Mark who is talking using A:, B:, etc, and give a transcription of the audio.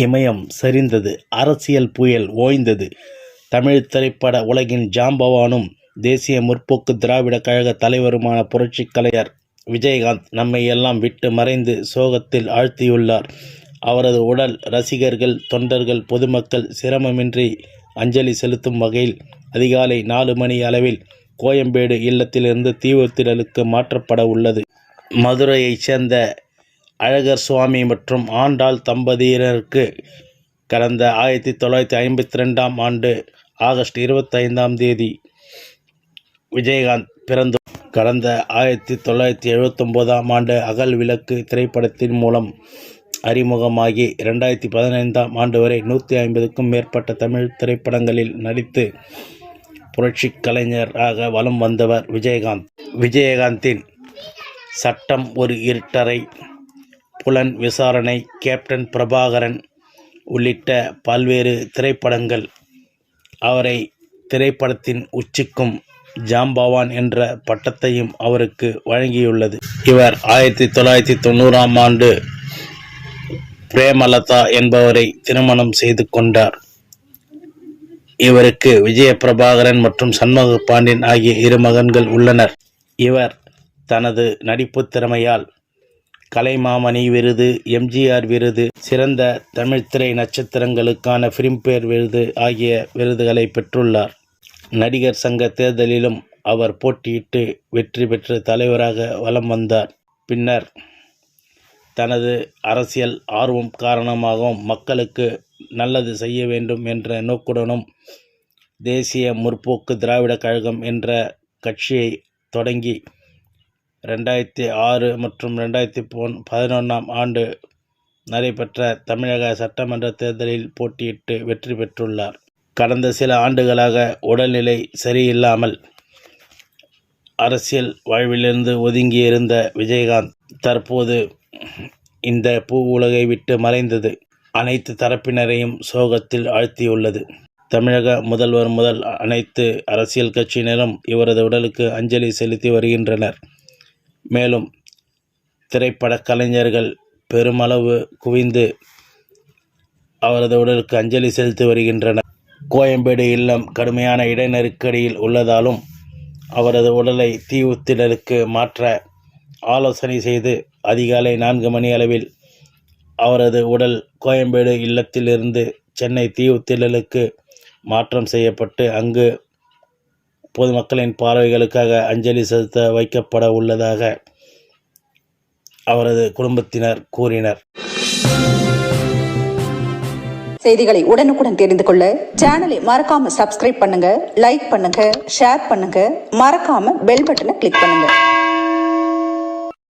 A: இமயம் சரிந்தது. அரசியல் புயல் ஓய்ந்தது. தமிழ் திரைப்பட உலகின் ஜாம்பவானும் தேசிய முற்போக்கு திராவிட கழக தலைவருமான புரட்சிக் கலைஞர் விஜயகாந்த் நம்மை எல்லாம் விட்டு மறைந்து சோகத்தில் ஆழ்த்தியுள்ளார். அவரது உடல் ரசிகர்கள், தொண்டர்கள், பொதுமக்கள் சிரமமின்றி அஞ்சலி செலுத்தும் வகையில் அதிகாலை 4 மணி அளவில் கோயம்பேடு இல்லத்திலிருந்து தீவுத்திடலுக்கு மாற்றப்பட உள்ளது. மதுரையைச் சேர்ந்த அழகர் சுவாமி மற்றும் ஆண்டாள் தம்பதியினருக்கு கடந்த 1952ஆம் ஆண்டு ஆகஸ்ட் 25ஆம் தேதி விஜயகாந்த் பிறந்து கடந்த 1979ஆம் ஆண்டு அகல் விளக்கு திரைப்படத்தின் மூலம் அறிமுகமாகி 2015ஆம் ஆண்டு வரை 150க்கும் மேற்பட்ட தமிழ் திரைப்படங்களில் நடித்து புரட்சி கலைஞராக வலம் வந்தவர் விஜயகாந்த். விஜயகாந்தின் சட்டம் ஒரு இருட்டறை, புலன் விசாரணை, கேப்டன் பிரபாகரன் உள்ளிட்ட பல்வேறு திரைப்படங்கள் அவரை திரைப்படத்தின் உச்சிக்கும் ஜாம்பவான் என்ற பட்டத்தையும் அவருக்கு வழங்கியுள்ளது. இவர் 1990ஆம் ஆண்டு பிரேமலதா என்பவரை திருமணம் செய்து கொண்டார். இவருக்கு விஜய பிரபாகரன் மற்றும் சண்முக பாண்டியன் ஆகிய 2 மகன்கள் உள்ளனர். இவர் தனது நடிப்பு திறமையால் கலைமாமணி விருது, எம்ஜிஆர் விருது, சிறந்த தமிழ் திரை நட்சத்திரங்களுக்கான ஃபிலிம்பேர் விருது ஆகிய விருதுகளை பெற்றுள்ளார். நடிகர் சங்க தேர்தலிலும் அவர் போட்டியிட்டு வெற்றி பெற்று தலைவராக வலம் வந்தார். பின்னர் தனது அரசியல் ஆர்வம் காரணமாகவும் மக்களுக்கு நல்லது செய்ய வேண்டும் என்ற நோக்குடனும் தேசிய முற்போக்கு திராவிட கழகம் என்ற கட்சியை தொடங்கி 2006 மற்றும் 2011ஆம் ஆண்டு நடைபெற்ற தமிழக சட்டமன்ற தேர்தலில் போட்டியிட்டு வெற்றி பெற்றுள்ளார். கடந்த சில ஆண்டுகளாக உடல்நிலை சரியில்லாமல் அரசியல் வாழ்விலிருந்து ஒதுங்கியிருந்த விஜயகாந்த் தற்போது இந்த பூ உலகை விட்டு மறைந்தது அனைத்து தரப்பினரையும் சோகத்தில் ஆழ்த்தியுள்ளது. தமிழக முதல்வர் முதல் அனைத்து அரசியல் கட்சியினரும் இவரது உடலுக்கு அஞ்சலி செலுத்தி வருகின்றனர். மேலும் திரைப்பட கலைஞர்கள் பெருமளவு குவிந்து அவரது உடலுக்கு அஞ்சலி செலுத்தி வருகின்றனர். கோயம்பேடு இல்லம் கடுமையான இடைநெருக்கடியில் உள்ளதாலும் அவரது உடலை தீவுத்திடலுக்கு மாற்ற ஆலோசனை செய்து அதிகாலை 4 மணி அளவில் அவரது உடல் கோயம்பேடு இல்லத்திலிருந்து சென்னை தீவுத்திடலுக்கு மாற்றம் செய்யப்பட்டு அங்கு பொதுமக்களின் பார்வைகளுக்காக அஞ்சலி செலுத்த வைக்கப்பட உள்ளதாக அவரது குடும்பத்தினர் கூறினர்.
B: செய்திகளை உடனுக்குடன் தெரிந்து கொள்ள சேனலை மறக்காம சப்ஸ்கிரைப் பண்ணுங்க, லைக் பண்ணுங்க, ஷேர் பண்ணுங்க, மறக்காம பெல் பட்டனை கிளிக் பண்ணுங்க.